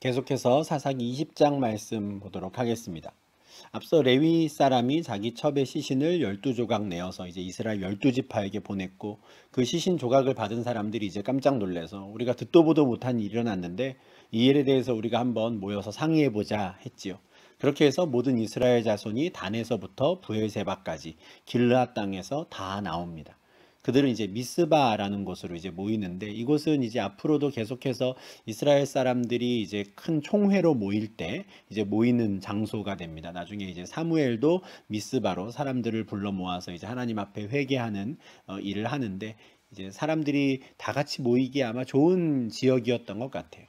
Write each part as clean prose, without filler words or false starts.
계속해서 사사기 20장 말씀 보도록 하겠습니다. 앞서 레위 사람이 자기 첩의 시신을 12조각 내어서 이제 이스라엘 12지파에게 보냈고, 그 시신 조각을 받은 사람들이 이제 깜짝 놀라서 우리가 듣도 보도 못한 일이 일어났는데 이 일에 대해서 우리가 한번 모여서 상의해 보자 했지요. 그렇게 해서 모든 이스라엘 자손이 단에서부터 브엘세바까지 길르앗 땅에서 다 나옵니다. 그들은 이제 미스바라는 곳으로 이제 모이는데, 이곳은 이제 앞으로도 계속해서 이스라엘 사람들이 이제 큰 총회로 모일 때 이제 모이는 장소가 됩니다. 나중에 이제 사무엘도 미스바로 사람들을 불러 모아서 이제 하나님 앞에 회개하는 일을 하는데, 이제 사람들이 다 같이 모이기 아마 좋은 지역이었던 것 같아요.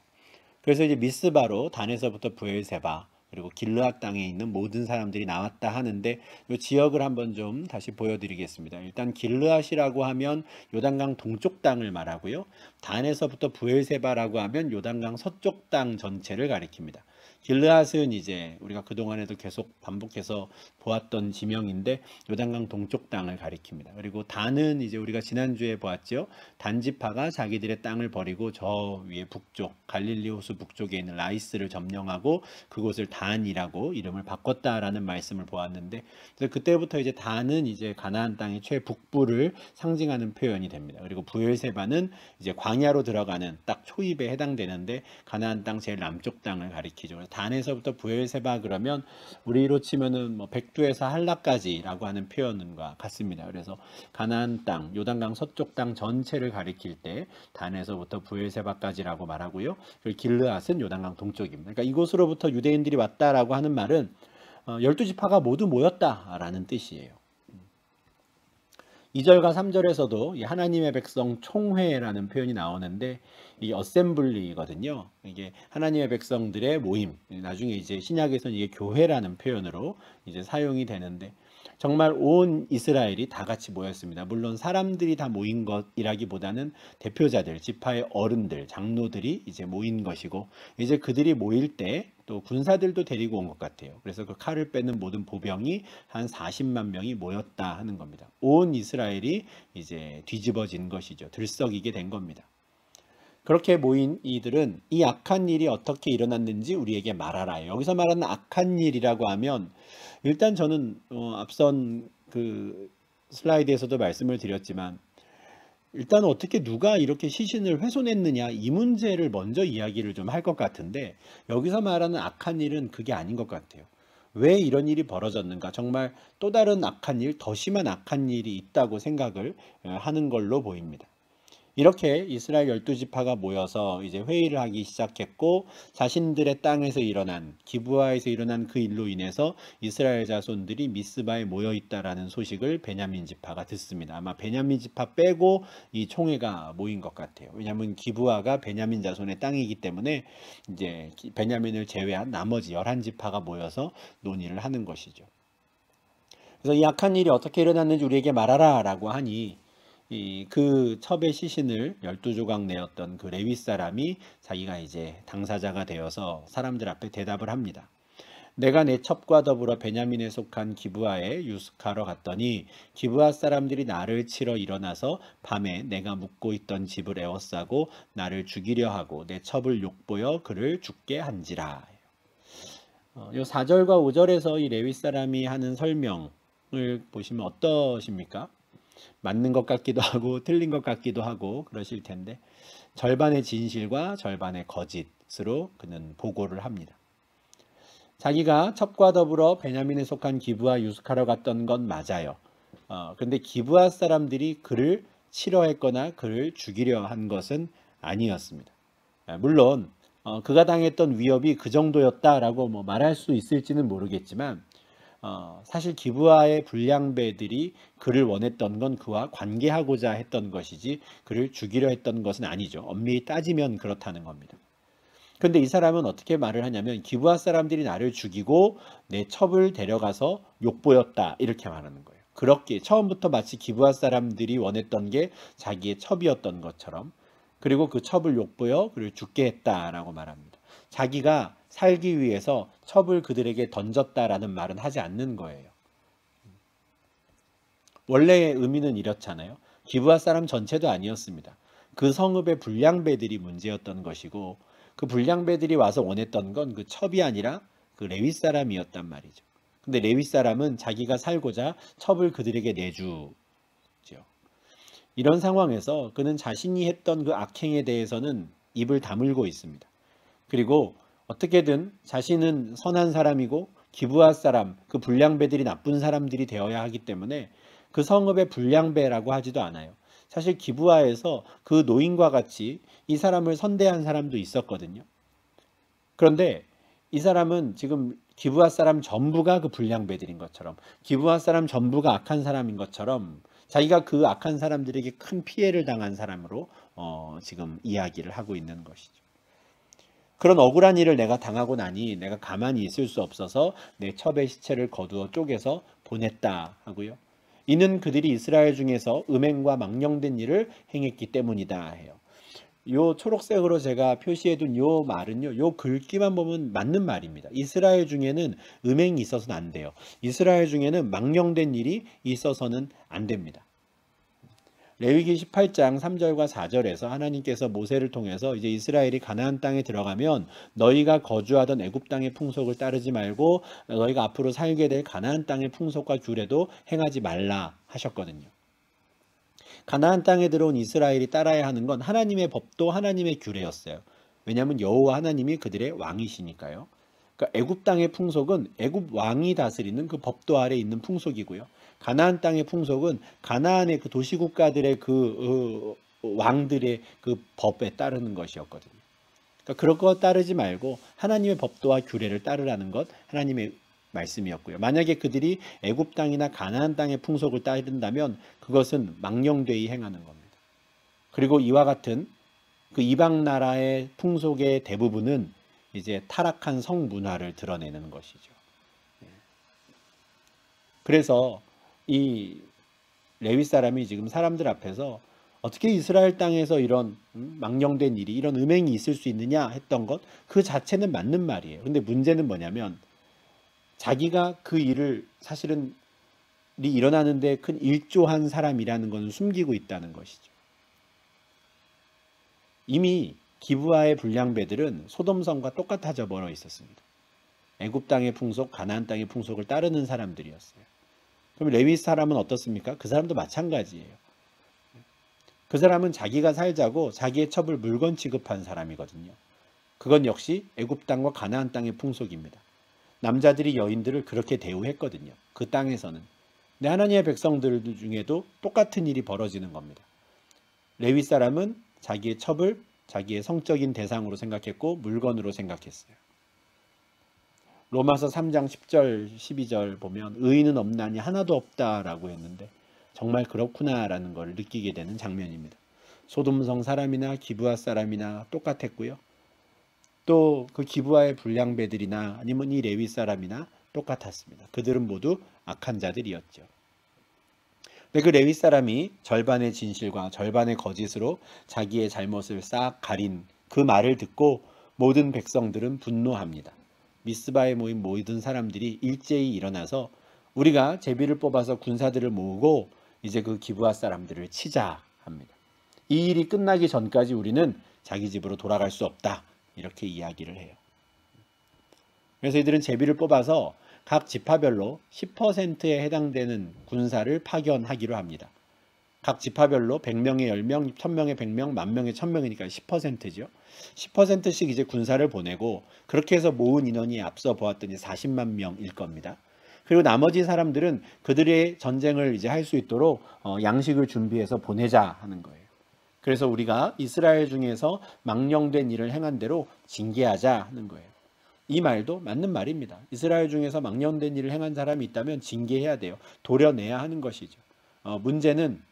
그래서 이제 미스바로 단에서부터 브엘세바 그리고 길르앗 땅에 있는 모든 사람들이 나왔다 하는데, 이 지역을 한번 좀 다시 보여드리겠습니다. 일단 길르앗이라고 하면 요단강 동쪽 땅을 말하고요. 단에서부터 브엘세바라고 하면 요단강 서쪽 땅 전체를 가리킵니다. 길르앗은 이제 우리가 그동안에도 계속 반복해서 보았던 지명인데 요단강 동쪽 땅을 가리킵니다. 그리고 단은 이제 우리가 지난주에 보았죠. 단지파가 자기들의 땅을 버리고 저 위에 북쪽 갈릴리 호수 북쪽에 있는 라이스를 점령하고 그곳을 단이라고 이름을 바꿨다라는 말씀을 보았는데, 그래서 그때부터 이제 단은 이제 가나안 땅의 최북부를 상징하는 표현이 됩니다. 그리고 브엘세바는 이제 광야로 들어가는 딱 초입에 해당되는데 가나안 땅 제일 남쪽 땅을 가리키죠. 단에서부터 브엘세바 그러면 우리로 치면은 뭐 백두에서 한라까지라고 하는 표현과 같습니다. 그래서 가나안 땅, 요단강 서쪽 땅 전체를 가리킬 때 단에서부터 브엘세바까지라고 말하고요. 그리고 길르앗은 요단강 동쪽입니다. 그러니까 이곳으로부터 유대인들이 왔다라고 하는 말은 12지파가 모두 모였다라는 뜻이에요. 2절과 3절에서도 하나님의 백성 총회라는 표현이 나오는데, 이 어셈블리거든요. 이게 하나님의 백성들의 모임. 나중에 이제 신약에서는 이게 교회라는 표현으로 이제 사용이 되는데, 정말 온 이스라엘이 다 같이 모였습니다. 물론 사람들이 다 모인 것이라기보다는 대표자들, 지파의 어른들, 장로들이 이제 모인 것이고, 이제 그들이 모일 때 또 군사들도 데리고 온 것 같아요. 그래서 그 칼을 빼는 모든 보병이 한 40만 명이 모였다 하는 겁니다. 온 이스라엘이 이제 뒤집어진 것이죠. 들썩이게 된 겁니다. 그렇게 모인 이들은 이 악한 일이 어떻게 일어났는지 우리에게 말하라. 여기서 말하는 악한 일이라고 하면, 일단 저는 앞선 그 슬라이드에서도 말씀을 드렸지만, 일단 어떻게 누가 이렇게 시신을 훼손했느냐, 이 문제를 먼저 이야기를 좀 할 것 같은데, 여기서 말하는 악한 일은 그게 아닌 것 같아요. 왜 이런 일이 벌어졌는가? 정말 또 다른 악한 일, 더 심한 악한 일이 있다고 생각을 하는 걸로 보입니다. 이렇게 이스라엘 12지파가 모여서 이제 회의를 하기 시작했고, 자신들의 땅에서 일어난, 기브아에서 일어난 그 일로 인해서 이스라엘 자손들이 미스바에 모여 있다라는 소식을 베냐민 지파가 듣습니다. 아마 베냐민 지파 빼고 이 총회가 모인 것 같아요. 왜냐하면 기브아가 베냐민 자손의 땅이기 때문에 이제 베냐민을 제외한 나머지 11지파가 모여서 논의를 하는 것이죠. 그래서 이 악한 일이 어떻게 일어났는지 우리에게 말하라 라고 하니, 그 첩의 시신을 12조각 내었던 그 레위 사람이 자기가 이제 당사자가 되어서 사람들 앞에 대답을 합니다. 내가 내 첩과 더불어 베냐민에 속한 기브아에 유숙하러 갔더니 기브아 사람들이 나를 치러 일어나서 밤에 내가 묵고 있던 집을 에워싸고 나를 죽이려 하고 내 첩을 욕보여 그를 죽게 한지라. 요 4절과 5절에서 이 레위 사람이 하는 설명을 보시면 어떠십니까? 맞는 것 같기도 하고 틀린 것 같기도 하고 그러실 텐데, 절반의 진실과 절반의 거짓으로 그는 보고를 합니다. 자기가 첩과 더불어 베냐민에 속한 기브아 유숙하러 갔던 건 맞아요. 그런데 기브아 사람들이 그를 싫어했거나 그를 죽이려 한 것은 아니었습니다. 물론 그가 당했던 위협이 그 정도였다라고 뭐 말할 수 있을지는 모르겠지만, 사실 기브아의 불량배들이 그를 원했던 건 그와 관계하고자 했던 것이지 그를 죽이려 했던 것은 아니죠. 엄밀히 따지면 그렇다는 겁니다. 그런데 이 사람은 어떻게 말을 하냐면, 기브아 사람들이 나를 죽이고 내 첩을 데려가서 욕보였다 이렇게 말하는 거예요. 그렇게 처음부터 마치 기브아 사람들이 원했던 게 자기의 첩이었던 것처럼, 그리고 그 첩을 욕보여 그를 죽게 했다라고 말합니다. 자기가 살기 위해서 첩을 그들에게 던졌다라는 말은 하지 않는 거예요. 원래의 의미는 이렇잖아요. 기브아 사람 전체도 아니었습니다. 그 성읍의 불량배들이 문제였던 것이고, 그 불량배들이 와서 원했던 건 그 첩이 아니라 그 레위 사람이었단 말이죠. 근데 레위 사람은 자기가 살고자 첩을 그들에게 내주죠. 이런 상황에서 그는 자신이 했던 그 악행에 대해서는 입을 다물고 있습니다. 그리고 어떻게든 자신은 선한 사람이고 기브앗 사람, 그 불량배들이 나쁜 사람들이 되어야 하기 때문에 그 성읍의 불량배라고 하지도 않아요. 사실 기브아에서 그 노인과 같이 이 사람을 선대한 사람도 있었거든요. 그런데 이 사람은 지금 기브앗 사람 전부가 그 불량배들인 것처럼, 기브앗 사람 전부가 악한 사람인 것처럼 자기가 그 악한 사람들에게 큰 피해를 당한 사람으로 지금 이야기를 하고 있는 것이죠. 그런 억울한 일을 내가 당하고 나니 내가 가만히 있을 수 없어서 내 첩의 시체를 거두어 쪼개서 보냈다 하고요. 이는 그들이 이스라엘 중에서 음행과 망령된 일을 행했기 때문이다 해요. 요 초록색으로 제가 표시해둔 요 말은요, 요 글귀만 보면 맞는 말입니다. 이스라엘 중에는 음행이 있어서는 안 돼요. 이스라엘 중에는 망령된 일이 있어서는 안 됩니다. 레위기 18장 3절과 4절에서 하나님께서 모세를 통해서 이제 이스라엘이 가나안 땅에 들어가면 너희가 거주하던 애굽 땅의 풍속을 따르지 말고 너희가 앞으로 살게 될 가나안 땅의 풍속과 규례도 행하지 말라 하셨거든요. 가나안 땅에 들어온 이스라엘이 따라야 하는 건 하나님의 법도 하나님의 규례였어요. 왜냐하면 여호와 하나님이 그들의 왕이시니까요. 그러니까 애굽 땅의 풍속은 애굽 왕이 다스리는 그 법도 아래 있는 풍속이고요. 가나안 땅의 풍속은 가나안의 그 도시국가들의 그 왕들의 그 법에 따르는 것이었거든요. 그러니까 그런 거 따르지 말고 하나님의 법도와 규례를 따르라는 것 하나님의 말씀이었고요. 만약에 그들이 애굽 땅이나 가나안 땅의 풍속을 따른다면 그것은 망령되이 행하는 겁니다. 그리고 이와 같은 그 이방 나라의 풍속의 대부분은 이제 타락한 성문화를 드러내는 것이죠. 그래서 이 레위 사람이 지금 사람들 앞에서 어떻게 이스라엘 땅에서 이런 망령된 일이, 이런 음행이 있을 수 있느냐 했던 것, 그 자체는 맞는 말이에요. 근데 문제는 뭐냐면 자기가 그 일을 사실은 일어나는데 큰 일조한 사람이라는 것을 숨기고 있다는 것이죠. 이미 기브아의 불량배들은 소돔성과 똑같아져 버려 있었습니다. 애굽 땅의 풍속, 가나안 땅의 풍속을 따르는 사람들이었어요. 그럼 레위 사람은 어떻습니까? 그 사람도 마찬가지예요. 그 사람은 자기가 살자고 자기의 첩을 물건 취급한 사람이거든요. 그건 역시 애굽 땅과 가나안 땅의 풍속입니다. 남자들이 여인들을 그렇게 대우했거든요. 그 땅에서는. 근데 하나님의 백성들 중에도 똑같은 일이 벌어지는 겁니다. 레위 사람은 자기의 첩을 자기의 성적인 대상으로 생각했고 물건으로 생각했어요. 로마서 3장 10절 12절 보면 의인은 없나니 하나도 없다라고 했는데 정말 그렇구나라는 걸 느끼게 되는 장면입니다. 소돔성 사람이나 기브아 사람이나 똑같았고요. 또 그 기브아의 불량배들이나 아니면 이 레위 사람이나 똑같았습니다. 그들은 모두 악한 자들이었죠. 근데 그 레위 사람이 절반의 진실과 절반의 거짓으로 자기의 잘못을 싹 가린 그 말을 듣고 모든 백성들은 분노합니다. 미스바에 모인 모든 사람들이 일제히 일어나서 우리가 제비를 뽑아서 군사들을 모으고 이제 그 기브아 사람들을 치자 합니다. 이 일이 끝나기 전까지 우리는 자기 집으로 돌아갈 수 없다. 이렇게 이야기를 해요. 그래서 이들은 제비를 뽑아서 각 지파별로 10%에 해당되는 군사를 파견하기로 합니다. 각 지파별로 100명에 10명, 1000명에 100명, 10,000명에 1000명이니까 10%죠. 10%씩 이제 군사를 보내고 그렇게 해서 모은 인원이 앞서 보았더니 40만 명일 겁니다. 그리고 나머지 사람들은 그들의 전쟁을 이제 할 수 있도록 양식을 준비해서 보내자 하는 거예요. 그래서 우리가 이스라엘 중에서 망령된 일을 행한 대로 징계하자 하는 거예요. 이 말도 맞는 말입니다. 이스라엘 중에서 망령된 일을 행한 사람이 있다면 징계해야 돼요. 도려내야 하는 것이죠. 문제는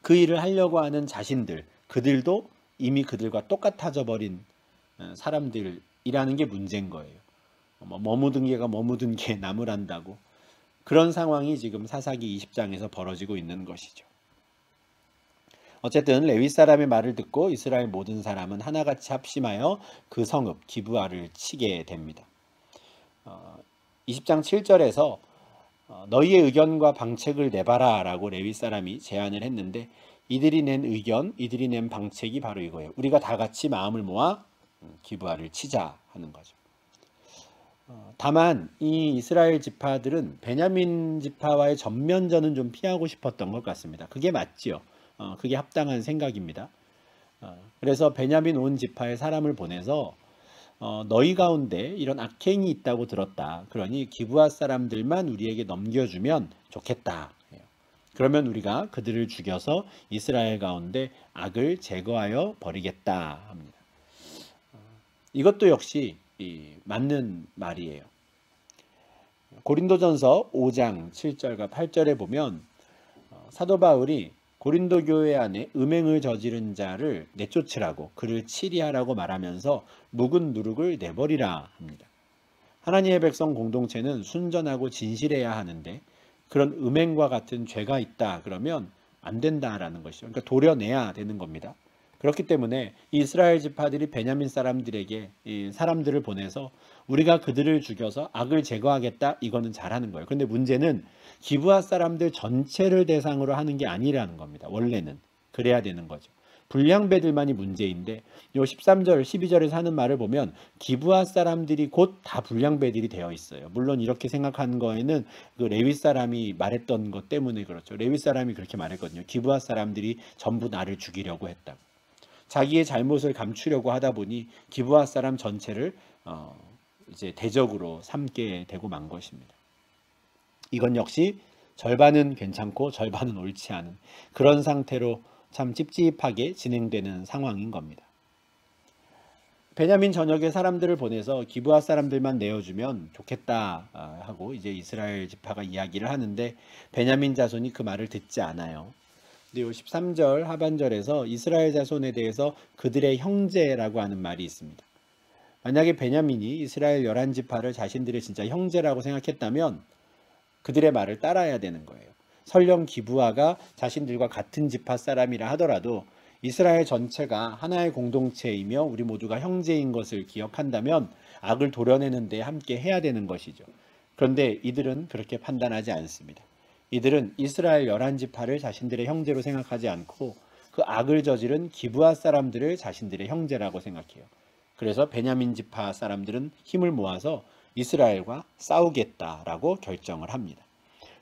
그 일을 하려고 하는 자신들, 그들도 이미 그들과 똑같아져 버린 사람들이라는 게 문제인 거예요. 머무든 개가 머무든 개 나무란다고. 그런 상황이 지금 사사기 20장에서 벌어지고 있는 것이죠. 어쨌든 레위 사람의 말을 듣고 이스라엘 모든 사람은 하나같이 합심하여 그 성읍 기브아를 치게 됩니다. 20장 7절에서 너희의 의견과 방책을 내봐라 라고 레위 사람이 제안을 했는데 이들이 낸 의견, 이들이 낸 방책이 바로 이거예요. 우리가 다 같이 마음을 모아 기브아를 치자 하는 거죠. 다만 이 이스라엘 지파들은 베냐민 지파와의 전면전은 좀 피하고 싶었던 것 같습니다. 그게 맞지요. 그게 합당한 생각입니다. 그래서 베냐민 온 지파의 사람을 보내서 너희 가운데 이런 악행이 있다고 들었다. 그러니 기브아 사람들만 우리에게 넘겨주면 좋겠다. 그러면 우리가 그들을 죽여서 이스라엘 가운데 악을 제거하여 버리겠다 합니다. 이것도 역시 맞는 말이에요. 고린도전서 5장 7절과 8절에 보면 사도 바울이 고린도 교회 안에 음행을 저지른 자를 내쫓으라고 그를 치리하라고 말하면서 묵은 누룩을 내버리라 합니다. 하나님의 백성 공동체는 순전하고 진실해야 하는데 그런 음행과 같은 죄가 있다 그러면 안 된다라는 것이죠. 그러니까 도려내야 되는 겁니다. 그렇기 때문에 이스라엘 지파들이 베냐민 사람들에게 이 사람들을 보내서 우리가 그들을 죽여서 악을 제거하겠다 이거는 잘하는 거예요. 그런데 문제는 기브아 사람들 전체를 대상으로 하는 게 아니라는 겁니다. 원래는 그래야 되는 거죠. 불량배들만이 문제인데 요 13절 12절에서 하는 말을 보면 기브아 사람들이 곧 다 불량배들이 되어 있어요. 물론 이렇게 생각하는 거에는 그 레위 사람이 말했던 것 때문에 그렇죠. 레위 사람이 그렇게 말했거든요. 기브아 사람들이 전부 나를 죽이려고 했다고. 자기의 잘못을 감추려고 하다 보니 기브아 사람 전체를 이제 대적으로 삼게 되고 만 것입니다. 이건 역시 절반은 괜찮고 절반은 옳지 않은 그런 상태로 참 찝찝하게 진행되는 상황인 겁니다. 베냐민 전역에 사람들을 보내서 기브아 사람들만 내어주면 좋겠다 하고 이제 이스라엘 지파가 이야기를 하는데 베냐민 자손이 그 말을 듣지 않아요. 근데 요 13절 하반절에서 이스라엘 자손에 대해서 그들의 형제라고 하는 말이 있습니다. 만약에 베냐민이 이스라엘 11지파를 자신들의 진짜 형제라고 생각했다면 그들의 말을 따라야 되는 거예요. 설령 기브아가 자신들과 같은 지파 사람이라 하더라도 이스라엘 전체가 하나의 공동체이며 우리 모두가 형제인 것을 기억한다면 악을 도려내는 데 함께 해야 되는 것이죠. 그런데 이들은 그렇게 판단하지 않습니다. 이들은 이스라엘 11지파를 자신들의 형제로 생각하지 않고 그 악을 저지른 기브아 사람들을 자신들의 형제라고 생각해요. 그래서 베냐민 지파 사람들은 힘을 모아서 이스라엘과 싸우겠다라고 결정을 합니다.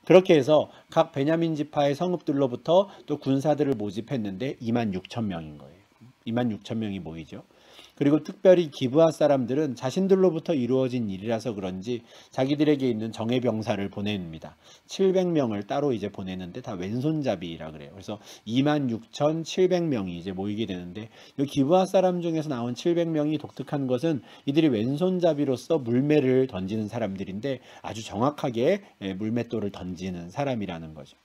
그렇게 해서 각 베냐민 지파의 성읍들로부터 또 군사들을 모집했는데 26,000명인 거예요. 26,000명이 모이죠. 그리고 특별히 기브아 사람들은 자신들로부터 이루어진 일이라서 그런지 자기들에게 있는 정예병사를 보냅니다. 700명을 따로 이제 보내는데 다 왼손잡이라 그래요. 그래서 26,700명이 이제 모이게 되는데 이 기브아 사람 중에서 나온 700명이 독특한 것은 이들이 왼손잡이로서 물매를 던지는 사람들인데 아주 정확하게 물맷돌을 던지는 사람이라는 거죠.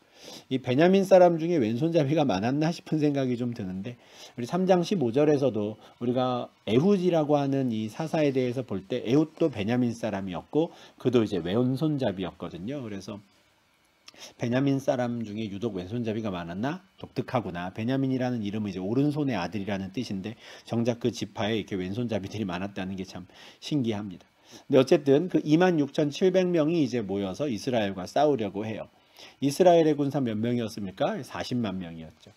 이 베냐민 사람 중에 왼손잡이가 많았나 싶은 생각이 좀 드는데 우리 3장 15절에서도 우리가 에훗이라고 하는 이 사사에 대해서 볼 때 에훗도 베냐민 사람이었고 그도 이제 왼손잡이였거든요. 그래서 베냐민 사람 중에 유독 왼손잡이가 많았나? 독특하구나. 베냐민이라는 이름은 이제 오른손의 아들이라는 뜻인데 정작 그 지파에 이렇게 왼손잡이들이 많았다는 게 참 신기합니다. 근데 어쨌든 그 26,700명이 이제 모여서 이스라엘과 싸우려고 해요. 이스라엘의 군사 몇 명이었습니까? 40만 명이었죠.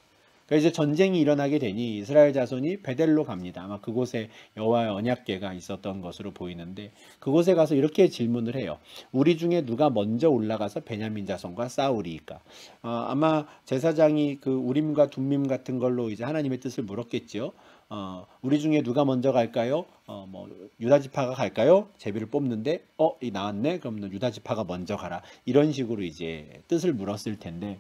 그러니까 이제 전쟁이 일어나게 되니 이스라엘 자손이 베델로 갑니다. 아마 그곳에 여호와의 언약궤가 있었던 것으로 보이는데 그곳에 가서 이렇게 질문을 해요. 우리 중에 누가 먼저 올라가서 베냐민 자손과 싸우리이까? 아마 제사장이 그 우림과 둠밈 같은 걸로 이제 하나님의 뜻을 물었겠죠. 우리 중에 누가 먼저 갈까요? 뭐 유다 지파가 갈까요? 제비를 뽑는데 이 나왔네. 그럼 유다 지파가 먼저 가라. 이런 식으로 이제 뜻을 물었을 텐데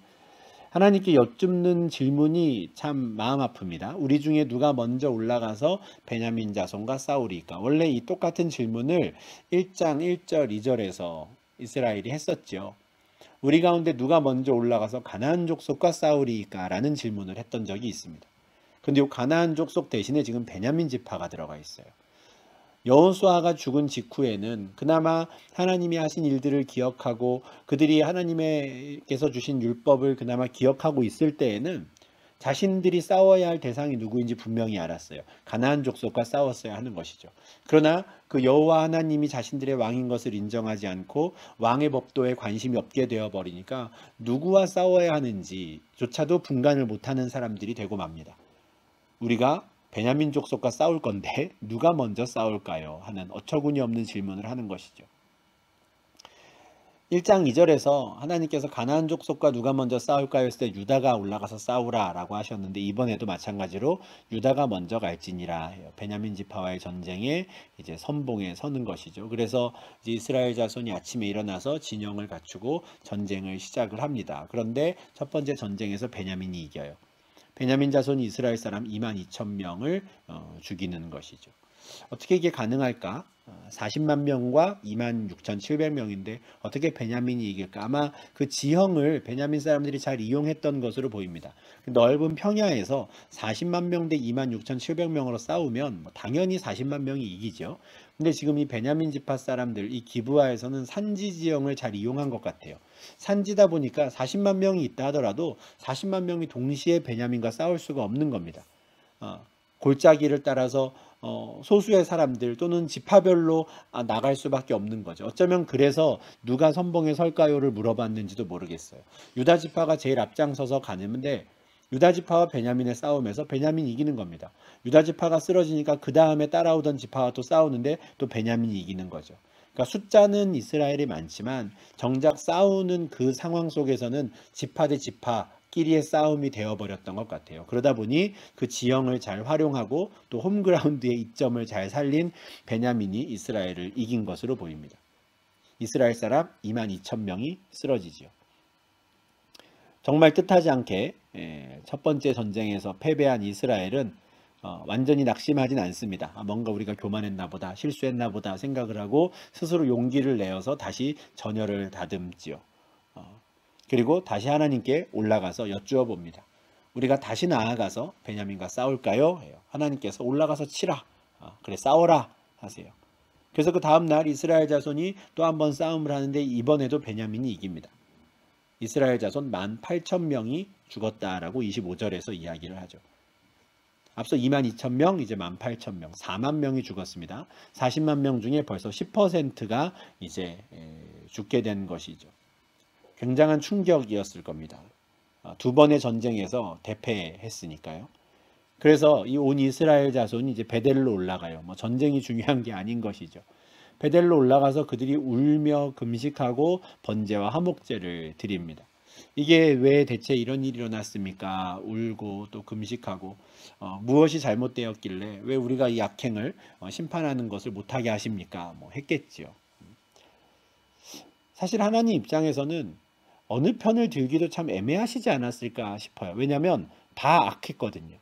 하나님께 여쭙는 질문이 참 마음 아픕니다. 우리 중에 누가 먼저 올라가서 베냐민 자손과 싸우리까? 원래 이 똑같은 질문을 1장 1절 2절에서 이스라엘이 했었죠. 우리 가운데 누가 먼저 올라가서 가나안 족속과 싸우리까? 라는 질문을 했던 적이 있습니다. 근데 이 가나안 족속 대신에 지금 베냐민 지파가 들어가 있어요. 여호수아가 죽은 직후에는 그나마 하나님이 하신 일들을 기억하고 그들이 하나님께서 주신 율법을 그나마 기억하고 있을 때에는 자신들이 싸워야 할 대상이 누구인지 분명히 알았어요. 가나안 족속과 싸웠어야 하는 것이죠. 그러나 그 여호와 하나님이 자신들의 왕인 것을 인정하지 않고 왕의 법도에 관심이 없게 되어버리니까 누구와 싸워야 하는지조차도 분간을 못하는 사람들이 되고 맙니다. 우리가 베냐민 족속과 싸울 건데 누가 먼저 싸울까요? 하는 어처구니 없는 질문을 하는 것이죠. 1장 2절에서 하나님께서 가나안 족속과 누가 먼저 싸울까요? 했을 때 유다가 올라가서 싸우라 라고 하셨는데, 이번에도 마찬가지로 유다가 먼저 갈지니라 해요. 베냐민 지파와의 전쟁에 이제 선봉에 서는 것이죠. 그래서 이제 이스라엘 자손이 아침에 일어나서 진영을 갖추고 전쟁을 시작을 합니다. 그런데 첫 번째 전쟁에서 베냐민이 이겨요. 베냐민 자손이 이스라엘 사람 22,000명을 죽이는 것이죠. 어떻게 이게 가능할까? 40만 명과 26,700명인데 어떻게 베냐민이 이길까? 아마 그 지형을 베냐민 사람들이 잘 이용했던 것으로 보입니다. 넓은 평야에서 40만 명 대 26,700명으로 싸우면 당연히 40만 명이 이기죠. 근데 지금 이 베냐민 지파 사람들, 이 기브아에서는 산지 지형을 잘 이용한 것 같아요. 산지다 보니까 40만 명이 있다 하더라도 40만 명이 동시에 베냐민과 싸울 수가 없는 겁니다. 골짜기를 따라서 소수의 사람들 또는 지파별로 나갈 수밖에 없는 거죠. 어쩌면 그래서 누가 선봉에 설까요를 물어봤는지도 모르겠어요. 유다 지파가 제일 앞장서서 가는데 유다 지파와 베냐민의 싸움에서 베냐민이 이기는 겁니다. 유다 지파가 쓰러지니까 그 다음에 따라오던 지파와 또 싸우는데 또 베냐민이 이기는 거죠. 그러니까 숫자는 이스라엘이 많지만 정작 싸우는 그 상황 속에서는 지파 대 지파끼리의 싸움이 되어버렸던 것 같아요. 그러다 보니 그 지형을 잘 활용하고 또 홈그라운드의 이점을 잘 살린 베냐민이 이스라엘을 이긴 것으로 보입니다. 이스라엘 사람 22,000명이 쓰러지지요. 정말 뜻하지 않게 첫 번째 전쟁에서 패배한 이스라엘은 완전히 낙심하진 않습니다. 뭔가 우리가 교만했나 보다, 실수했나 보다 생각을 하고 스스로 용기를 내어서 다시 전열을 다듬지요. 그리고 다시 하나님께 올라가서 여쭈어 봅니다. 우리가 다시 나아가서 베냐민과 싸울까요? 해요. 하나님께서 올라가서 치라. 그래 싸워라 하세요. 그래서 그 다음날 이스라엘 자손이 또 한 번 싸움을 하는데 이번에도 베냐민이 이깁니다. 이스라엘 자손 18,000명이 죽었다라고 25절에서 이야기를 하죠. 앞서 22,000명, 이제 18,000명, 4만 명이 죽었습니다. 40만 명 중에 벌써 10%가 이제 죽게 된 것이죠. 굉장한 충격이었을 겁니다. 두 번의 전쟁에서 대패했으니까요. 그래서 이 온 이스라엘 자손이 이제 베델로 올라가요. 전쟁이 중요한 게 아닌 것이죠. 베델로 올라가서 그들이 울며 금식하고 번제와 화목제를 드립니다. 이게 왜 대체 이런 일이 일어났습니까? 울고 또 금식하고 무엇이 잘못되었길래 왜 우리가 이 악행을 심판하는 것을 못하게 하십니까? 했겠지요. 사실 하나님 입장에서는 어느 편을 들기도 참 애매하시지 않았을까 싶어요. 왜냐하면 다 악했거든요.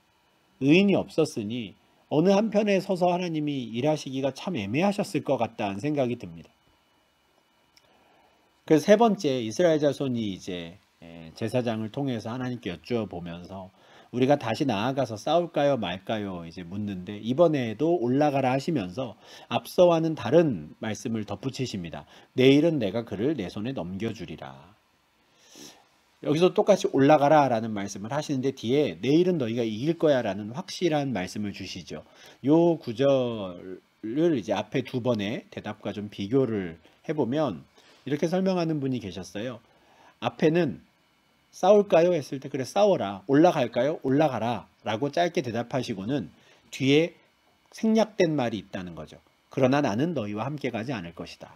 의인이 없었으니 어느 한편에 서서 하나님이 일하시기가 참 애매하셨을 것 같다는 생각이 듭니다. 그래서 세 번째 이스라엘 자손이 이제 제사장을 통해서 하나님께 여쭈어 보면서 우리가 다시 나아가서 싸울까요 말까요 이제 묻는데, 이번에도 올라가라 하시면서 앞서와는 다른 말씀을 덧붙이십니다. 내일은 내가 그를 내 손에 넘겨주리라. 여기서 똑같이 올라가라 라는 말씀을 하시는데 뒤에 내일은 너희가 이길 거야 라는 확실한 말씀을 주시죠. 요 구절을 이제 앞에 두 번의 대답과 좀 비교를 해보면 이렇게 설명하는 분이 계셨어요. 앞에는 싸울까요 했을 때 그래 싸워라, 올라갈까요 올라가라 라고 짧게 대답하시고는 뒤에 생략된 말이 있다는 거죠. 그러나 나는 너희와 함께 가지 않을 것이다.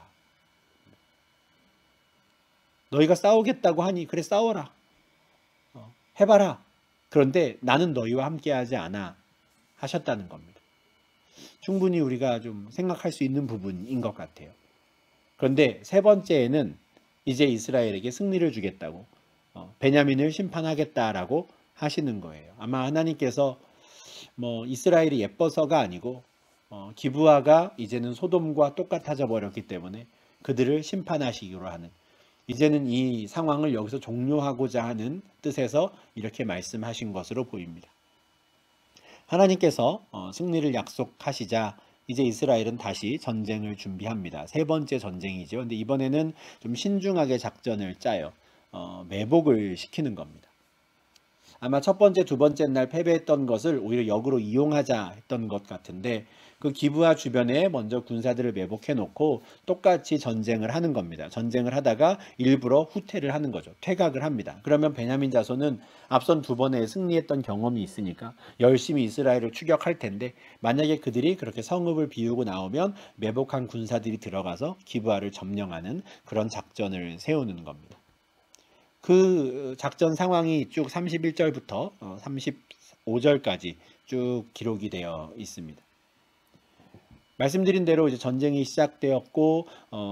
너희가 싸우겠다고 하니 그래 싸워라, 해봐라. 그런데 나는 너희와 함께하지 않아 하셨다는 겁니다. 충분히 우리가 좀 생각할 수 있는 부분인 것 같아요. 그런데 세 번째에는 이제 이스라엘에게 승리를 주겠다고 베냐민을 심판하겠다라고 하시는 거예요. 아마 하나님께서 이스라엘이 예뻐서가 아니고 기브아가 이제는 소돔과 똑같아져 버렸기 때문에 그들을 심판하시기로 하는, 이제는 이 상황을 여기서 종료하고자 하는 뜻에서 이렇게 말씀하신 것으로 보입니다. 하나님께서 승리를 약속하시자 이제 이스라엘은 다시 전쟁을 준비합니다. 세 번째 전쟁이죠. 근데 이번에는 좀 신중하게 작전을 짜요. 매복을 시키는 겁니다. 아마 첫 번째, 두 번째 날 패배했던 것을 오히려 역으로 이용하자 했던 것 같은데 그 기브아 주변에 먼저 군사들을 매복해 놓고 똑같이 전쟁을 하는 겁니다. 전쟁을 하다가 일부러 후퇴를 하는 거죠. 퇴각을 합니다. 그러면 베냐민 자손은 앞선 두 번에 승리했던 경험이 있으니까 열심히 이스라엘을 추격할 텐데, 만약에 그들이 그렇게 성읍을 비우고 나오면 매복한 군사들이 들어가서 기브아를 점령하는 그런 작전을 세우는 겁니다. 그 작전 상황이 쭉 31절부터 35절까지 쭉 기록이 되어 있습니다. 말씀드린 대로 이제 전쟁이 시작되었고,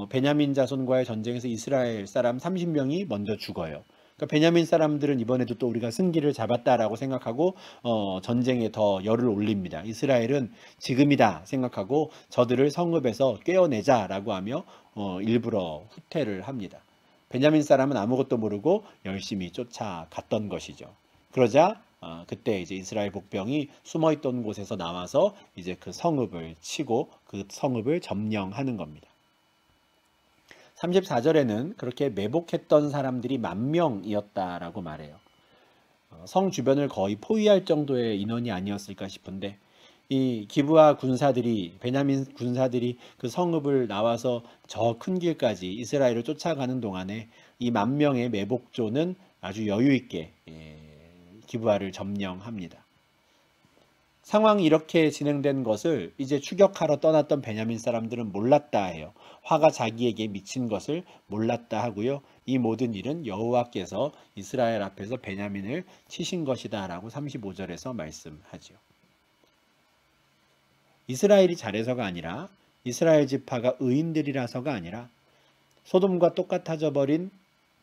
베냐민 자손과의 전쟁에서 이스라엘 사람 30명이 먼저 죽어요. 그러니까 베냐민 사람들은 이번에도 또 우리가 승기를 잡았다라고 생각하고 전쟁에 더 열을 올립니다. 이스라엘은 지금이다 생각하고 저들을 성읍에서 꿰어내자라고 하며 일부러 후퇴를 합니다. 베냐민 사람은 아무것도 모르고 열심히 쫓아갔던 것이죠. 그러자 그때 이제 이스라엘 복병이 숨어있던 곳에서 나와서 이제 그 성읍을 치고 그 성읍을 점령하는 겁니다. 34절에는 그렇게 매복했던 사람들이 10,000명이었다라고 말해요. 성 주변을 거의 포위할 정도의 인원이 아니었을까 싶은데, 이 기브아 군사들이, 베냐민 군사들이 그 성읍을 나와서 저 큰 길까지 이스라엘을 쫓아가는 동안에 이 10,000명의 매복조는 아주 여유 있게 기브아를 점령합니다. 상황이 이렇게 진행된 것을 이제 추격하러 떠났던 베냐민 사람들은 몰랐다 해요. 화가 자기에게 미친 것을 몰랐다 하고요. 이 모든 일은 여호와께서 이스라엘 앞에서 베냐민을 치신 것이다 라고 35절에서 말씀하죠. 이스라엘이 잘해서가 아니라, 이스라엘 지파가 의인들이라서가 아니라 소돔과 똑같아져 버린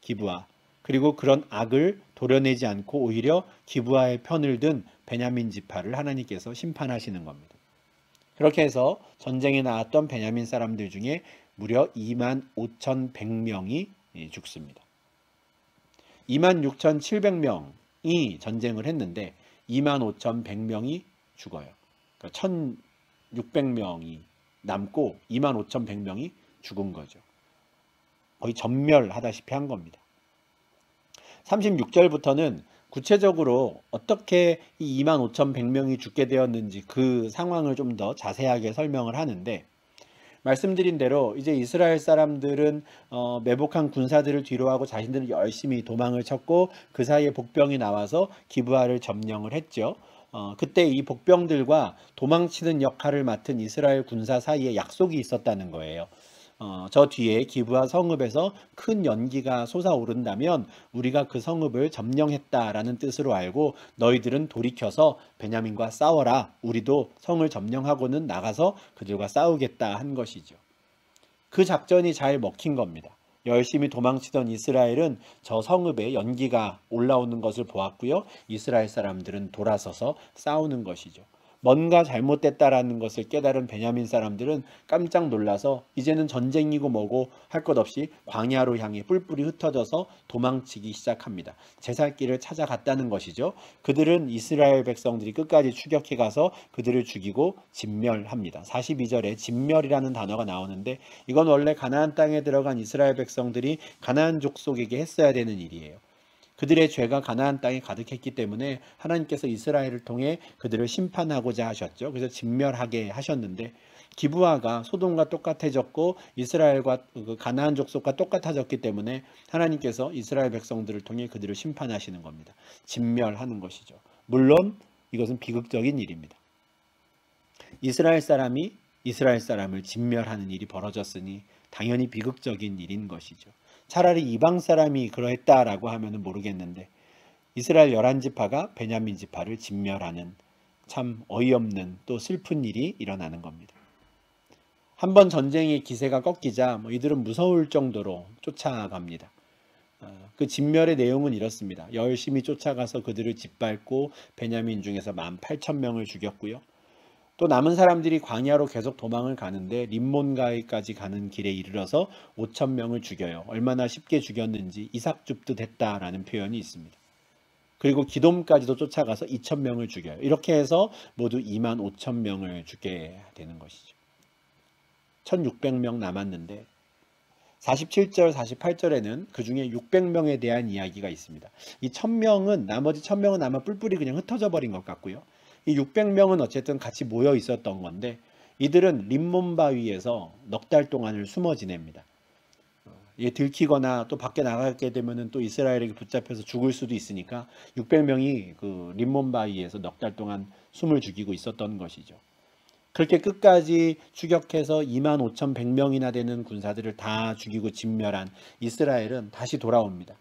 기브아, 그리고 그런 악을 도려내지 않고 오히려 기브아의 편을 든 베냐민 지파를 하나님께서 심판하시는 겁니다. 그렇게 해서 전쟁에 나왔던 베냐민 사람들 중에 무려 25,100명이 죽습니다. 26,700명이 전쟁을 했는데 25,100명이 죽어요. 그러니까 1,600명이 남고 25,100명이 죽은 거죠. 거의 전멸하다시피 한 겁니다. 36절부터는 구체적으로 어떻게 이 25,100명이 죽게 되었는지 그 상황을 좀 더 자세하게 설명을 하는데, 말씀드린 대로 이제 이스라엘 사람들은 매복한 군사들을 뒤로하고 자신들은 열심히 도망을 쳤고, 그 사이에 복병이 나와서 기브아를 점령을 했죠. 그때 이 복병들과 도망치는 역할을 맡은 이스라엘 군사 사이에 약속이 있었다는 거예요. 저 뒤에 기브아 성읍에서 큰 연기가 솟아오른다면 우리가 그 성읍을 점령했다라는 뜻으로 알고 너희들은 돌이켜서 베냐민과 싸워라. 우리도 성을 점령하고는 나가서 그들과 싸우겠다 한 것이죠. 그 작전이 잘 먹힌 겁니다. 열심히 도망치던 이스라엘은 저 성읍에 연기가 올라오는 것을 보았고요. 이스라엘 사람들은 돌아서서 싸우는 것이죠. 뭔가 잘못됐다라는 것을 깨달은 베냐민 사람들은 깜짝 놀라서 이제는 전쟁이고 뭐고 할 것 없이 광야로 향해 뿔뿔이 흩어져서 도망치기 시작합니다. 제 살 길을 찾아갔다는 것이죠. 그들은 이스라엘 백성들이 끝까지 추격해 가서 그들을 죽이고 진멸합니다. 42절에 진멸이라는 단어가 나오는데, 이건 원래 가나안 땅에 들어간 이스라엘 백성들이 가나안 족속에게 했어야 되는 일이에요. 그들의 죄가 가나안 땅에 가득했기 때문에 하나님께서 이스라엘을 통해 그들을 심판하고자 하셨죠. 그래서 진멸하게 하셨는데, 기브아가 소돔과 똑같아졌고 이스라엘과 가나안 족속과 똑같아졌기 때문에 하나님께서 이스라엘 백성들을 통해 그들을 심판하시는 겁니다. 진멸하는 것이죠. 물론 이것은 비극적인 일입니다. 이스라엘 사람이 이스라엘 사람을 진멸하는 일이 벌어졌으니 당연히 비극적인 일인 것이죠. 차라리 이방 사람이 그러했다라고 하면 모르겠는데, 이스라엘 11지파가 베냐민 지파를 진멸하는 참 어이없는 또 슬픈 일이 일어나는 겁니다. 한번 전쟁의 기세가 꺾이자 이들은 무서울 정도로 쫓아갑니다. 그 진멸의 내용은 이렇습니다. 열심히 쫓아가서 그들을 짓밟고 베냐민 중에서 18,000명을 죽였고요. 또 남은 사람들이 광야로 계속 도망을 가는데 림몬가에까지 가는 길에 이르러서 5,000명을 죽여요. 얼마나 쉽게 죽였는지 이삭줍도 됐다라는 표현이 있습니다. 그리고 기돔까지도 쫓아가서 2,000명을 죽여요. 이렇게 해서 모두 25,000명을 죽게 되는 것이죠. 1,600명 남았는데 47절, 48절에는 그 중에 600명에 대한 이야기가 있습니다. 이 1,000명은, 나머지 1,000명은 아마 뿔뿔이 그냥 흩어져 버린 것 같고요. 이 600명은 어쨌든 같이 모여 있었던 건데, 이들은 림몬 바위에서 넉 달 동안을 숨어 지냅니다. 이게 들키거나 또 밖에 나가게 되면은 또 이스라엘에게 붙잡혀서 죽을 수도 있으니까 600명이 그 림몬 바위에서 넉 달 동안 숨을 죽이고 있었던 것이죠. 그렇게 끝까지 추격해서 25,100명이나 되는 군사들을 다 죽이고 진멸한 이스라엘은 다시 돌아옵니다.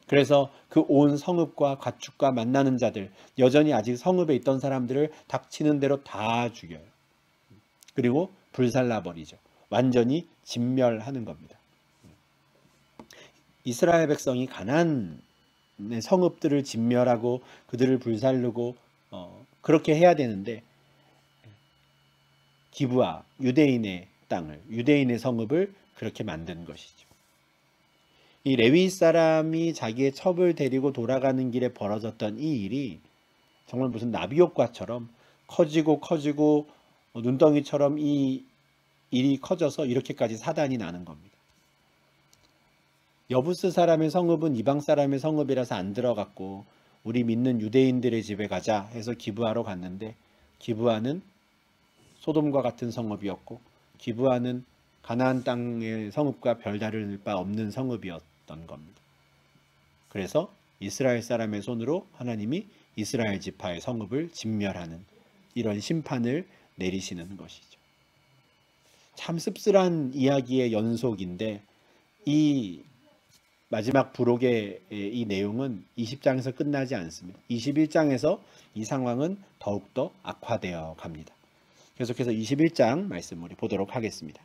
그래서 그 온 성읍과 가축과 만나는 자들, 여전히 아직 성읍에 있던 사람들을 닥치는 대로 다 죽여요. 그리고 불살라 버리죠. 완전히 진멸하는 겁니다. 이스라엘 백성이 가나안의 성읍들을 진멸하고 그들을 불살르고 그렇게 해야 되는데, 기브아, 유대인의 땅을, 유대인의 성읍을 그렇게 만든 것이죠. 이 레위 사람이 자기의 첩을 데리고 돌아가는 길에 벌어졌던 이 일이 정말 무슨 나비 효과처럼 커지고 커지고 눈덩이처럼 이 일이 커져서 이렇게까지 사단이 나는 겁니다. 여부스 사람의 성읍은 이방 사람의 성읍이라서 안 들어갔고, 우리 믿는 유대인들의 집에 가자 해서 기브아로 갔는데, 기브아는 소돔과 같은 성읍이었고, 기브아는 가나안 땅의 성읍과 별다를 바 없는 성읍이었던 겁니다. 그래서 이스라엘 사람의 손으로 하나님이 이스라엘 지파의 성읍을 진멸하는 이런 심판을 내리시는 것이죠. 참 씁쓸한 이야기의 연속인데, 이 마지막 부록의 이 내용은 20장에서 끝나지 않습니다. 21장에서 이 상황은 더욱더 악화되어 갑니다. 계속해서 21장 말씀 우리 보도록 하겠습니다.